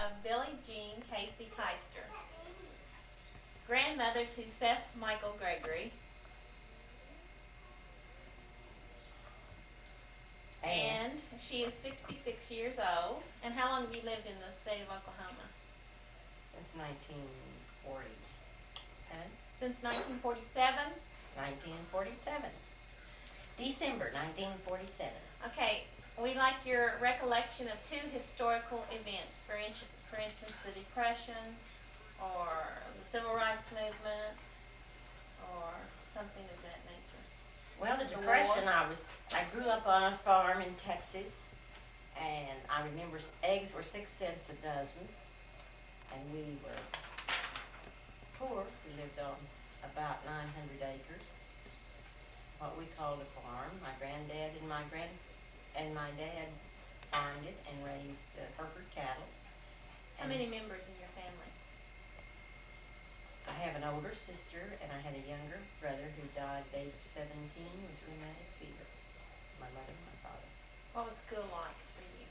of Billie Jean Casey Keister, grandmother to Seth Michael Gregory, and she is 66 years old. And how long have you lived in the state of Oklahoma? Since 1947. Since 1947? 1947. December 1947. Okay, we like your recollection of two historical events. For instance, the Depression, or the Civil Rights Movement, or something of that nature. Well, the Depression, I grew up on a farm in Texas, and I remember eggs were 6 cents a dozen, and we were poor. We lived on about 900 acres, what we called a farm. My granddad and my dad farmed it and raised Hereford cattle. How many members in your family? I have an older sister, and I had a younger brother who died at age 17 with rheumatic fever. My mother and my father. What was school like for you?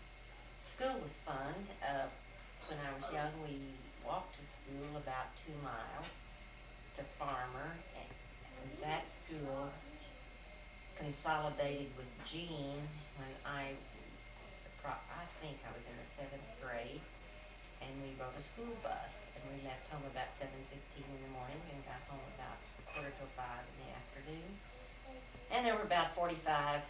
School was fun. When I was young, we walked to school about 2 miles to Farmer, and that school consolidated with Jean when I think I was in the 7th grade, and we rode a school bus, and we left home about 7:15 in the morning and got home about 4:45 in the afternoon. And there were about 45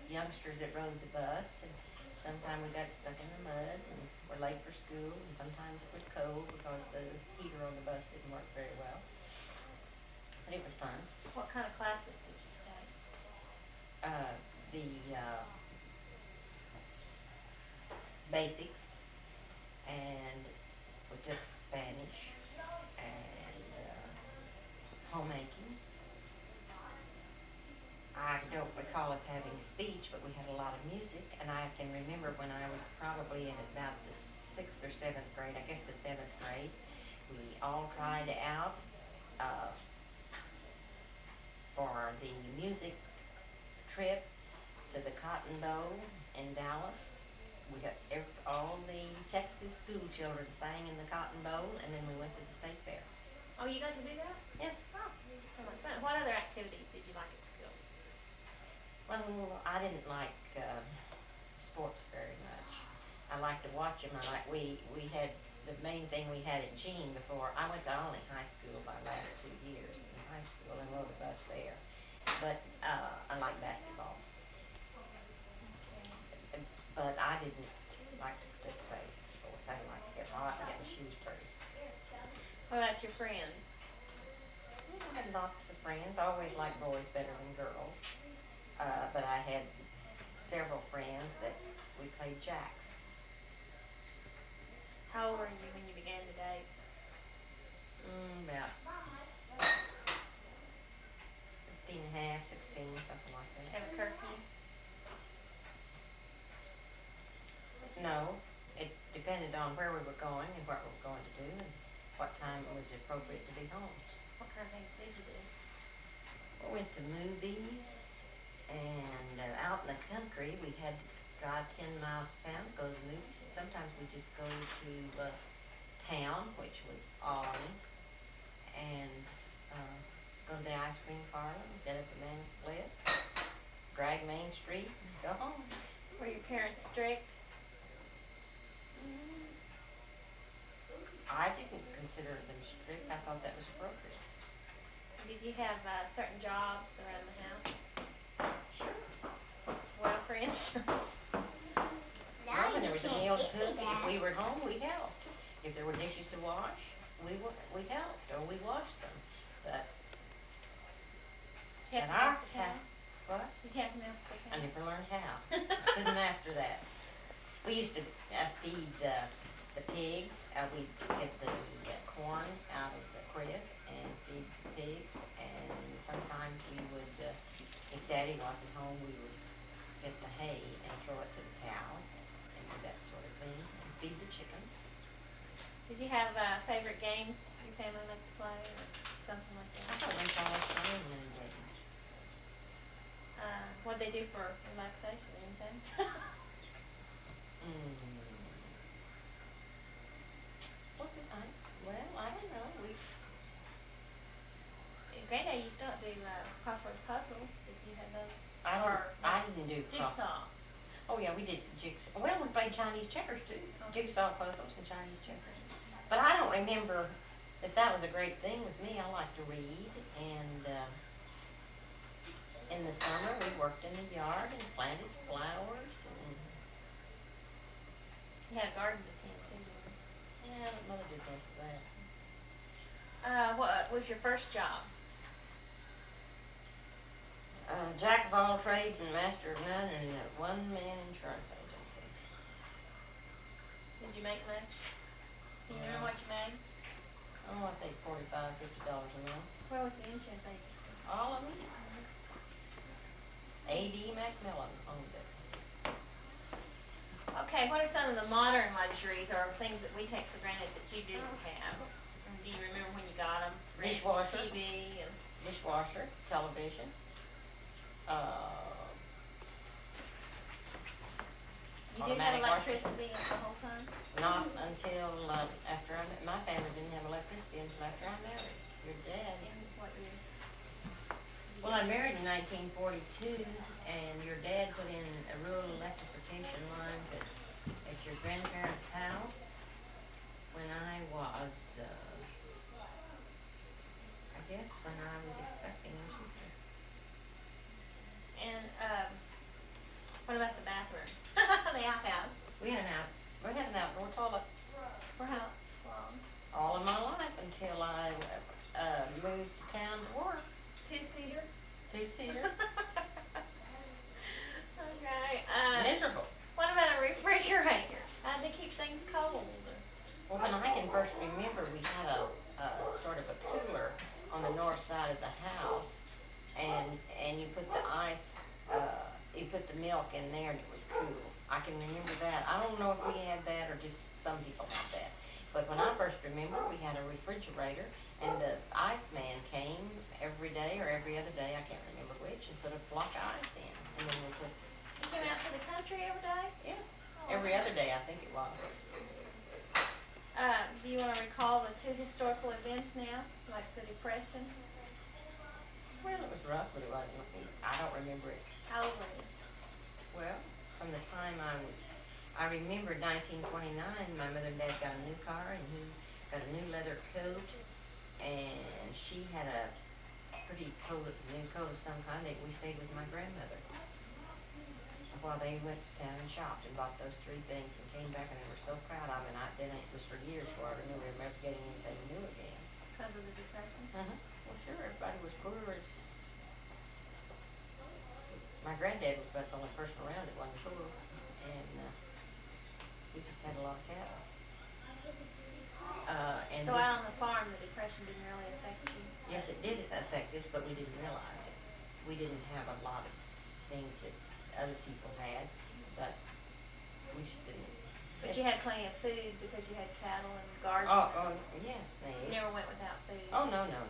youngsters that rode the bus, and sometimes we got stuck in the mud and were late for school, and sometimes it was cold because the heater on the bus didn't work very well. But it was fun. What kind of classes did you take? The basics, and we took Spanish and homemaking. I don't recall us having speech, but we had a lot of music, and I can remember when I was probably in about the 6th or 7th grade, I guess the 7th grade, we all tried out for the music trip to the Cotton Bowl in Dallas. We got all the Texas school children sang in the Cotton Bowl, and then we went to the state fair. Oh, you got to do that? Yes. Oh, so much fun. What other activities did you like at school? Well, I didn't like sports very much. I liked to watch them. We had the main thing we had at Jean before. I went to Olney High School my last 2 years in high school and rode a bus there. But I liked basketball. But I didn't like to participate in sports. I didn't like to get hot and get my shoes dirty. What about your friends? I had lots of friends. I always liked boys better than girls. But I had several friends that we played jacks. How old were you when you began to date? About 15 and a half, 16, something like that. Have a curfew? No, it depended on where we were going and what we were going to do and what time it was appropriate to be home. What kind of things did you do? We went to movies, and out in the country we had to drive 10 miles to town to go to the movies. Sometimes we just go to town, which was Albany, and go to the ice cream parlor, get up a man's split, drag Main Street, and go home. Were your parents strict? I didn't consider them strict. I thought that was appropriate. Did you have certain jobs around the house? Sure. Well, for instance? Well, when there was a meal to cook, if we were at home, we helped. If there were dishes to wash, we helped, or we washed them. But Did you have at to our milk the cow? what? Did you have to milk the cow? I never learned how. I couldn't master that. We used to feed the pigs. We'd get the corn out of the crib and feed the pigs. And sometimes we would, if Daddy wasn't home, we would get the hay and throw it to the cows and do that sort of thing. And feed the chickens. Did you have favorite games your family liked to play, or something like I that? thought we always played many games. What'd they do for relaxation? Anything? do cross. Jigsaw. Oh yeah, we did jigsaw. Well, we played Chinese checkers too. Okay. Jigsaw puzzles and Chinese checkers. But I don't remember that that was a great thing with me. I like to read, and in the summer we worked in the yard and planted flowers. And You had a garden to tend to, didn't you? yeah, but mother did most of that. What was your first job? Jack of all trades and master of none in a one-man insurance agency. Did you make much? Do you remember No. what you made? Oh, I think $45-50 a month. Where was the insurance agency? All of them. A.D. Macmillan owned it. Okay, what are some of the modern luxuries or things that we take for granted that you didn't have? Do you remember when you got them? Dishwasher. TV and Dishwasher, television. you didn't have Automatic washer. electricity the whole time? Not until after my family didn't have electricity until after I married your dad. In what year? Well, I married in 1942, and your dad put in rural electrification lines at your grandparents' house when I was, I guess when I was expecting your sister. And what about the bathroom? The outhouse. We had an outdoor toilet For how long? all of my life until I moved to town to work. Two-seater? Two-seater. Okay. Miserable. What about a refrigerator? How'd they keep things cold? Well, when I can first remember, we had a sort of a cooler on the north side of the house, and you put the ice, you put the milk in there, and it was cool. I can remember that. I don't know if we had that or just some people had that. But when I first remember, we had a refrigerator, and the iceman came every day or every other day, I can't remember which, and put a block of ice in, and then we put, You came out to the country every day? yeah, every other day I think it was. Do you want to recall the two historical events now, like the Depression? Well, it was rough, but it wasn't, I don't remember it. How old were you? Well, from the time I remembered 1929, my mother and dad got a new car, and he got a new leather coat, and she had a pretty new coat of some kind. We stayed with my grandmother while they went to town and shopped and bought those three things and came back, and they were so proud of me. And then it was for years before I remember them ever getting anything new again. Because of the Depression? Well, sure, everybody was poor. My granddad was about the only person around that wasn't poor, and we just had a lot of cattle. And So out on the farm, the Depression didn't really affect you? yes, it did affect us, but we didn't realize it. We didn't have a lot of things that other people had, but we just didn't. But you had plenty of food because you had cattle and gardens. Oh, yes, You never went without food. Oh, no. No,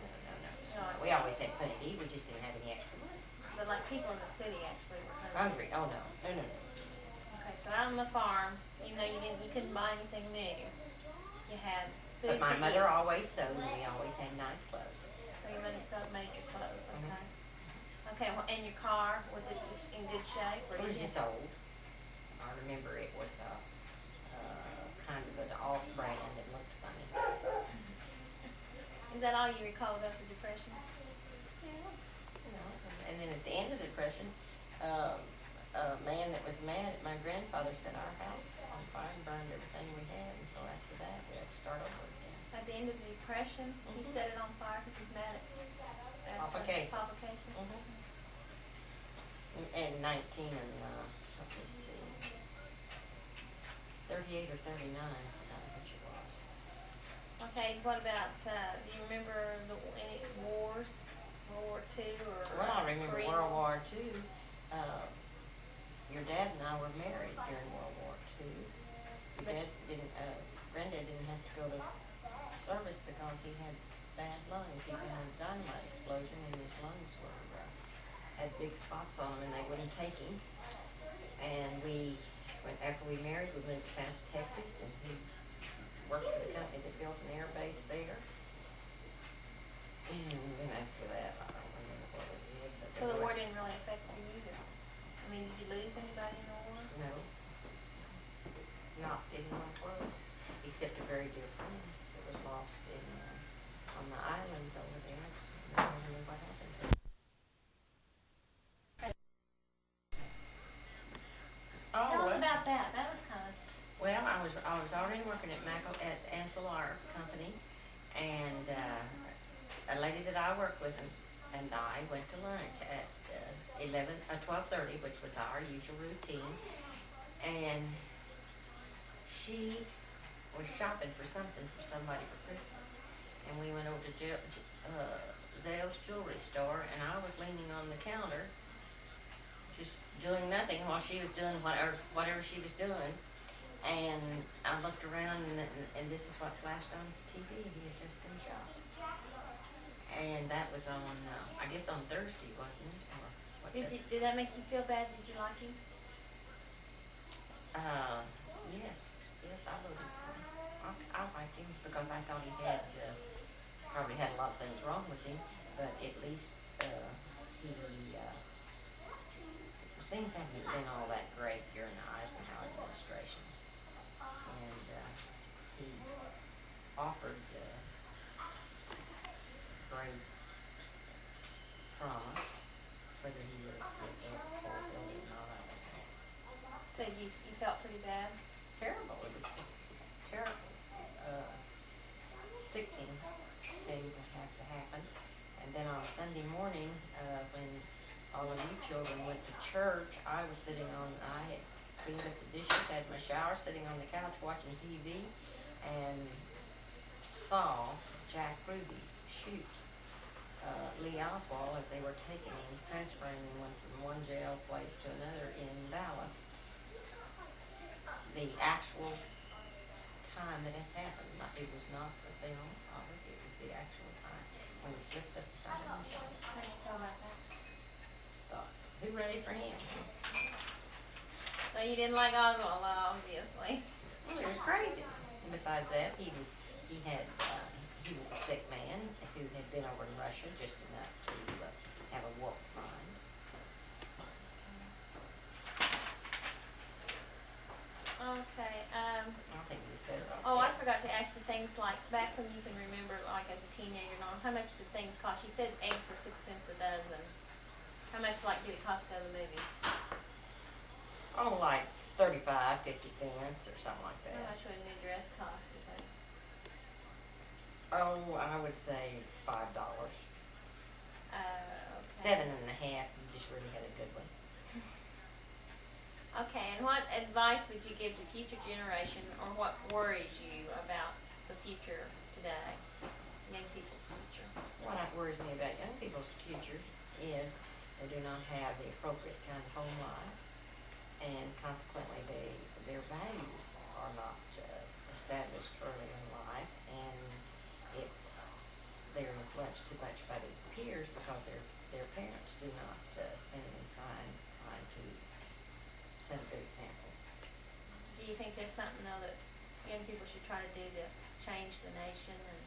We always had plenty to eat, we just didn't have any extra money. But like people in the city actually were Hungry, hungry. oh, no. Okay, so out on the farm, even though you couldn't buy anything new, you had food But my to mother eat. always sewed, and we always had nice clothes. So your mother still made your clothes, Mhm. okay? Okay, well, and your car, was it just in good shape? Or It was did you- just old. I remember it was kind of an off-brand that looked funny. Is that all you recall about the Depression? And then at the end of the Depression, a man that was mad at my grandfather set our house on fire and burned everything we had, and so after that, we had to start over again. At the end of the Depression, he Mhm. set it on fire because he's mad at Papa Casey. Papa Casey? And 19 and, let's see, 38 or 39, I forgot which it was. Okay, what about, do you remember any wars? World War II or? Well, I remember Korean World War II. Your dad and I were married during World War II. Your dad didn't, granddad didn't have to go to service because he had bad lungs. He had a dynamite explosion and his lungs were, had big spots on them and they wouldn't take him. And after we married, we moved down to Texas, and he worked for the company that built an air base there. And then after that, I don't remember what we did. But So the war didn't really affect you either? mean, did you lose anybody in the war? No, not anyone close, except a very dear friend that was lost on the islands over there. No one knew what happened to her. Oh, Tell us well. about that. That was kind of. Well, I was already working at at Ancillar Company, and a lady that I worked with and I went to lunch at 12:30, which was our usual routine, and she was shopping for something for somebody for Christmas, and we went over to Zale's jewelry store, and I was leaning on the counter, just doing nothing while she was doing whatever she was doing. And I looked around, and this is what flashed on TV. He had just been shot. And that was on, I guess on Thursday, wasn't it? Or what Did that make you feel bad? Did you like him? Yes, I voted for him. I liked him because I thought he had, probably had a lot of things wrong with him, but at least, things haven't been all that great during the Eisenhower administration. And he offered great promise, whether he would fulfill it or not, I don't know. So you felt pretty bad? Terrible. It was terrible, sickening thing to have to happen. And then on Sunday morning, when all of you children went to church, I had cleaned up the dishes, had my shower, sitting on the couch watching TV, and saw Jack Ruby shoot Lee Oswald as they were transferring him from one jail place to another in Dallas. The actual time that it happened, it was not the film of it was the actual time when he slipped up beside him and shot him. How do you feel about that? Thought, hooray for him. So you didn't like Oswald, obviously. Well, it was crazy. And besides that, he was a sick man who had been over in Russia just enough to have a war crime. Okay. I think he was better off. Oh, I dead. forgot to ask you things like back when you can remember, like as a teenager and all. How much did things cost? You said eggs were 6 cents a dozen. How much, like, did it cost to go to the movies? Oh, like 35, 50 cents or something like How that. much would a new dress cost? You think? Oh, I would say $5. Okay. 7.5. You just really had a good one. Okay, and what advice would you give to future generation, or what worries you about the future today, young people's future? What worries me about young people's futures is they do not have the appropriate kind of home life, and consequently their values are not established early in life, and they're influenced too much by their peers because their parents do not spend any time trying to set a good example. Do you think there's something, though, that young people should try to do to change the nation? And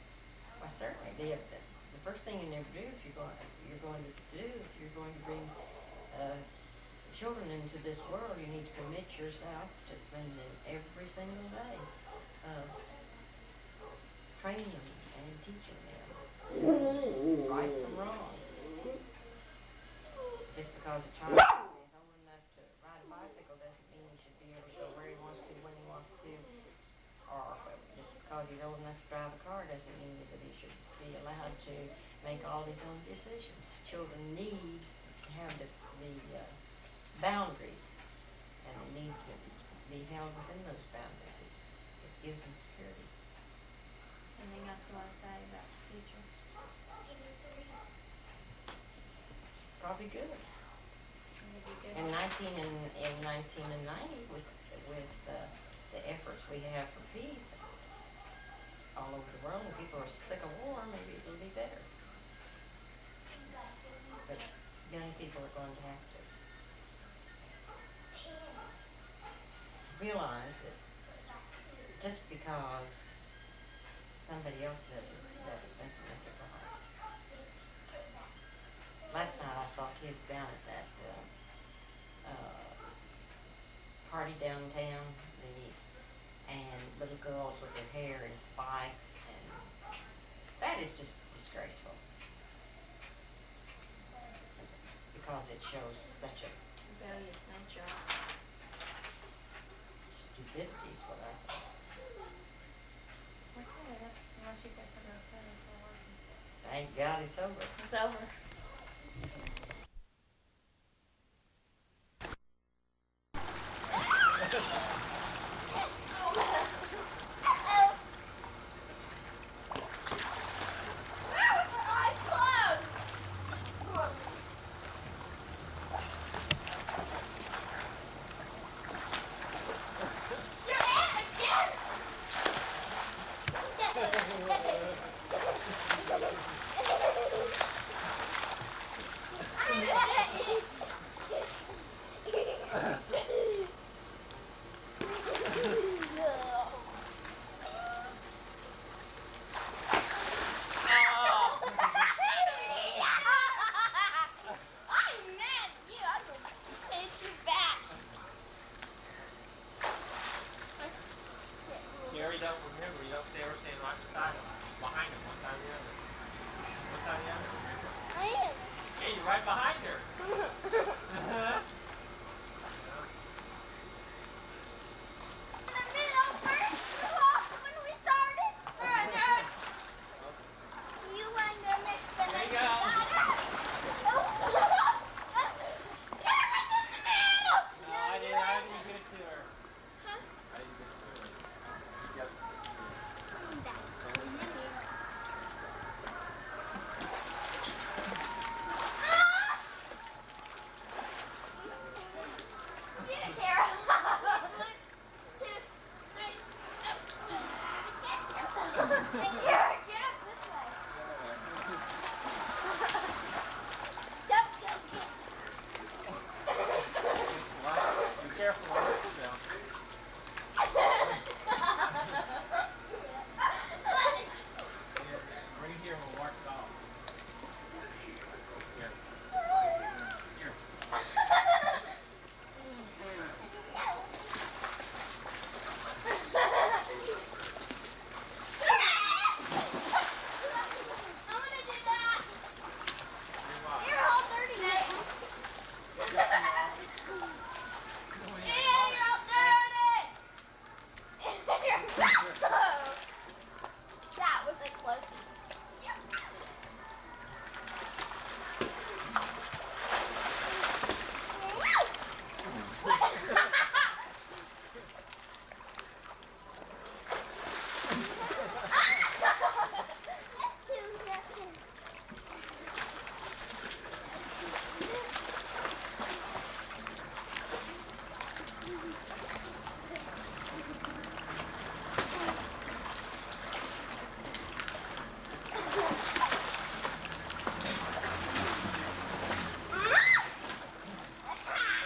Well, certainly, the first thing you never do if you're going to bring children into this world, you need to commit yourself to spending every single day training them and teaching them right from wrong. Just because a child is old enough to ride a bicycle doesn't mean he should be able to go where he wants to, when he wants to, or just because he's old enough to drive a car doesn't mean that he should be allowed to make all his own decisions. Children need to have the boundaries, and they need to be held within those boundaries. It gives them security. anything else you want to say about the future? Probably good. Would be good. In 1990, with the efforts we have for peace all over the world, and people are sick of war, maybe it'll be better. But young people are going to have to realize that just because somebody else doesn't make it right. Last night I saw kids down at that party downtown, and little girls with their hair in spikes, and that is just disgraceful because it shows such a Rebellious nature. stupidity is what I think. Okay, that's, unless you've got something else to say before working. Thank God it's over. It's over. Gary don't remember. You don't ever stand right beside him. Behind him, one side or the other. One side or the other, remember? I am. Hey, you're right behind her. In the middle first, when we started. You want to mix the There you mix go. Camera's in the middle. No, I didn't get it to her. Huh? I didn't get it to her. Yep. Get it, Kara. 1, 2, 3. Kara, get up this way. Go, go, go. Be careful on this down. Here, bring it here and we'll mark it off. Here. Here. I want to do that. Here, watch. You're all dirty now. Yeah, you're all dirty. That was a closey.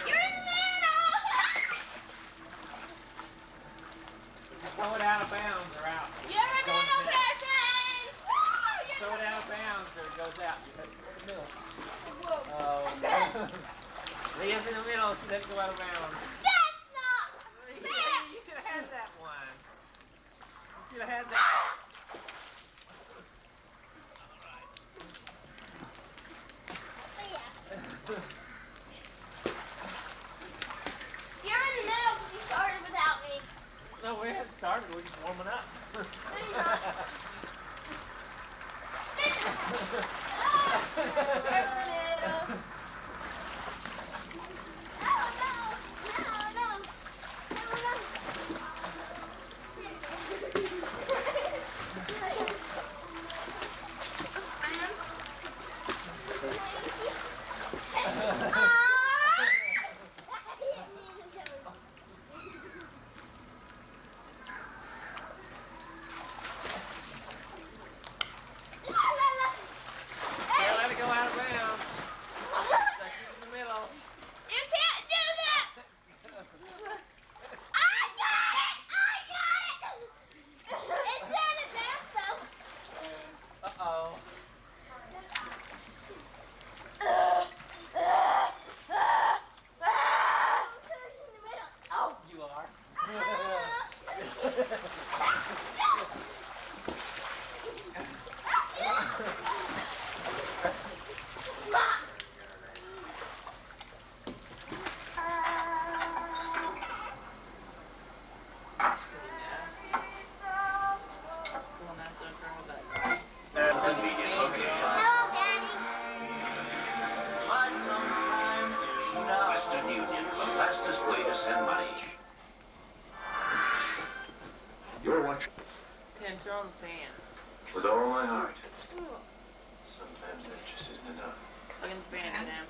You're in the middle. Throw it out of bounds or out. You're a middle person. Throw it out of bounds or it goes out. You hit it in the middle. Oh. Leah's in the middle. She doesn't go out of bounds. That's not fair. You should have had that one. You should have had that. You're in the middle because you started without me. No, we haven't started. We're just warming up. No, you're not. You're in the middle. Can't let it go out of bounds. You're watching. Tim, turn on the fan. With all my heart. Sometimes that just isn't enough. Plug in the fan, Tim.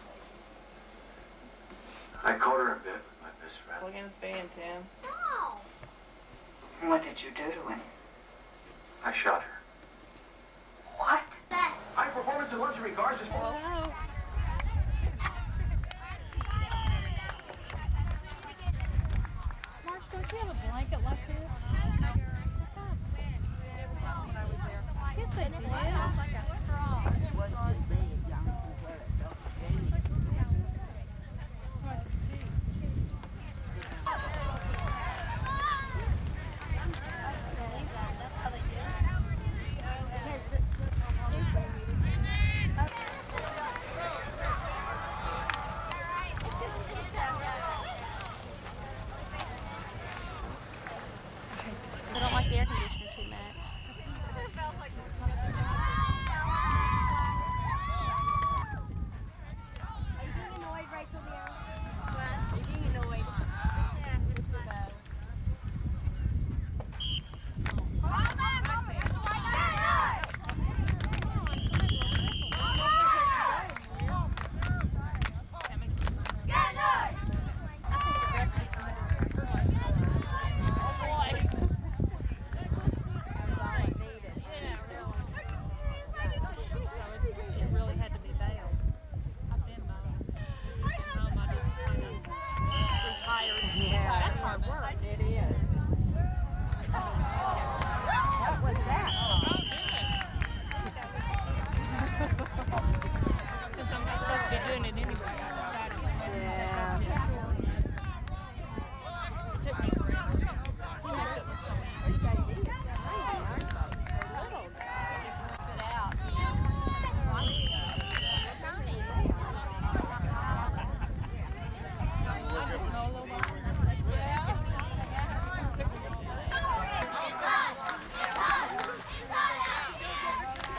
I caught her in bed with my best friend. Plug in the fan, Tim. No. What did you do to him? I shot her. What? That. High performance and luxury cars is full. Marsh, don't you have a blanket like this? Yes, they did. I don't like the air conditioner too much. Are you getting annoyed, Rachel, dear? What? Are you getting annoyed? It really had to be bailed. I've been bailed. Since we've been home, I just kind of retired. Yeah. That's hard work. It is. What was that? Since I'm not supposed to be doing it anyway, I decided Yeah. it took me forever. He makes it look so easy.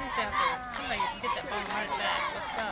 Who's out there? Somebody get that phone right back. Let's go.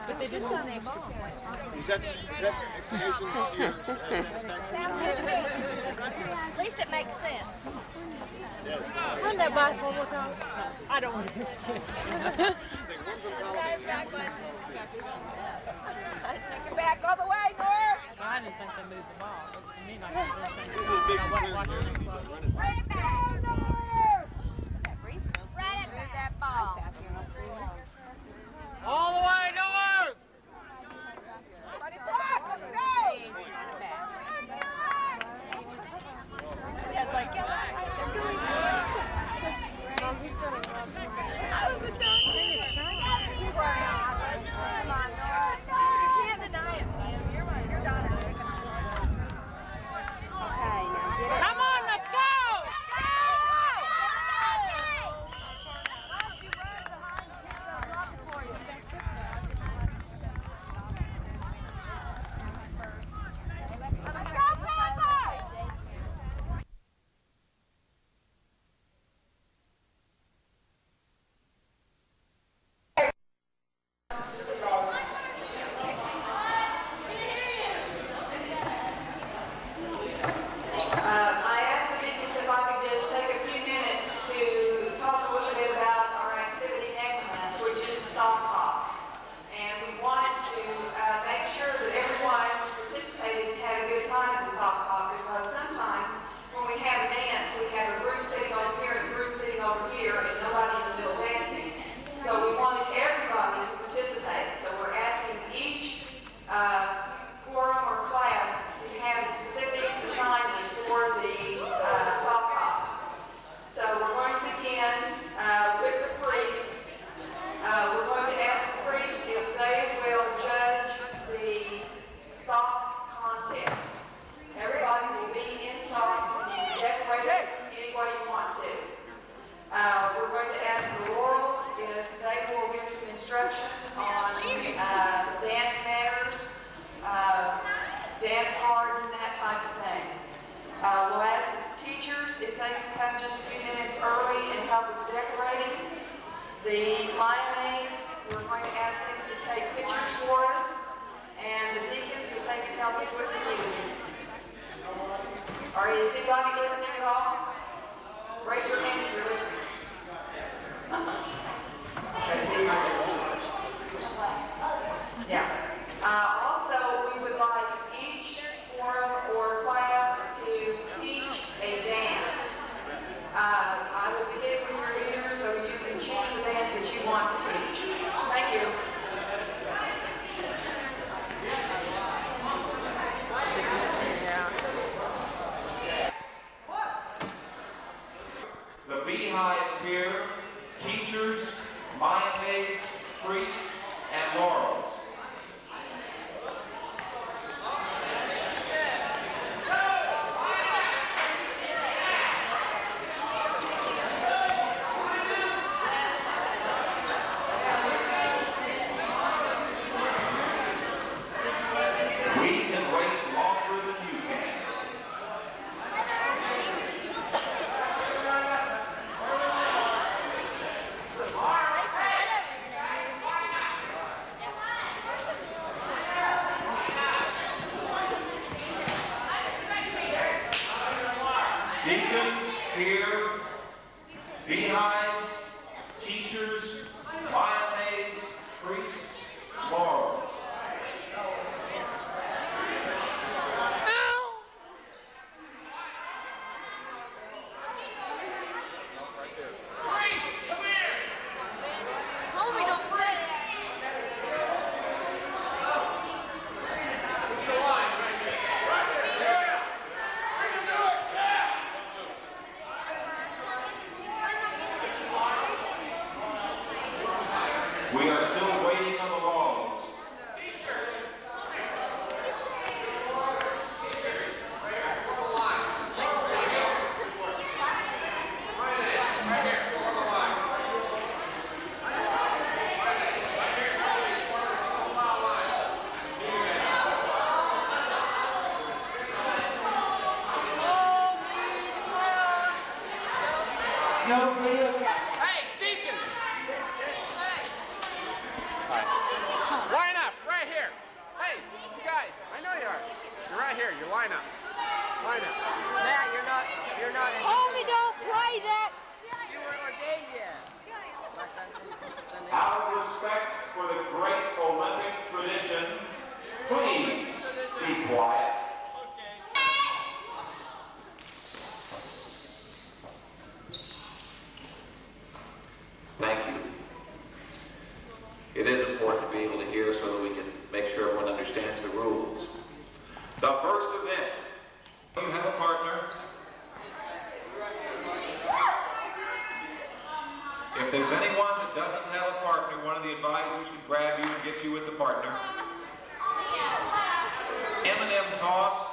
But they just don't name all. Is that explanation to your satisfaction? At least it makes sense. Run that by us one more time. I don't want to do it. Take it back all the way, Norm. I didn't think they moved the ball. It looked to me like they It was a big I wasn't watching decision. it close. Right it back. Right it back. That ball. All the way north! Somebody block, let's go. Dad's like, get back. I was a donkey. You were not. Come on, Norm. You can't deny it, man. Your daughter's making it. Okay, now get it. Come on, let's go! Why don't you run behind the kid that's blocking for you? We'll ask the teachers if they can come just a few minutes early and help with the decorating. The Lion-Aids, we're going to ask them to take pictures for us, and the deacons, if they can help us with the music. Is anybody listening at all? Raise your hand if you're listening. Yeah. Also, we would like each forum or class to teach a dance. I will begin with your leader so you can choose the dance that you want to teach. Thank you. The beehives here, teachers, Lion-Aids, priests, and laurels. We can wait longer than you can. Deacons here, beehives, teachers, Lion-Aids, priests, laurels. Homie, don't play. We are still waiting on the laurels. Hey, Deacon! Line up, right here. Hey, you guys, I know you are. You're right here, you line up. Line up. Matt, you're not. Homie, don't play that. You weren't ordained yet. My son, Sunday. Out of respect for the great Olympic tradition, please be quiet. Thank you. It is important to be able to hear so that we can make sure everyone understands the rules. The first event, you have a partner. If there's anyone that doesn't have a partner, one of the advisors should grab you and get you with the partner. M&M toss.